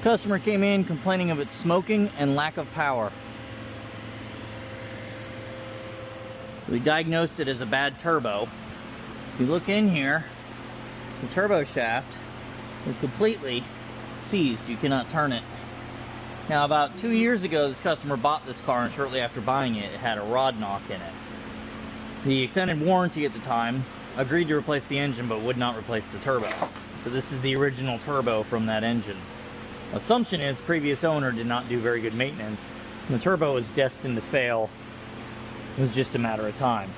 Customer came in complaining of its smoking and lack of power. So we diagnosed it as a bad turbo. If you look in here, the turbo shaft is completely seized. You cannot turn it. Now, about 2 years ago, this customer bought this car, and shortly after buying it, it had a rod knock in it. The extended warranty at the time agreed to replace the engine, but would not replace the turbo. So this is the original turbo from that engine. Assumption is previous owner did not do very good maintenance, and the turbo was destined to fail. It was just a matter of time.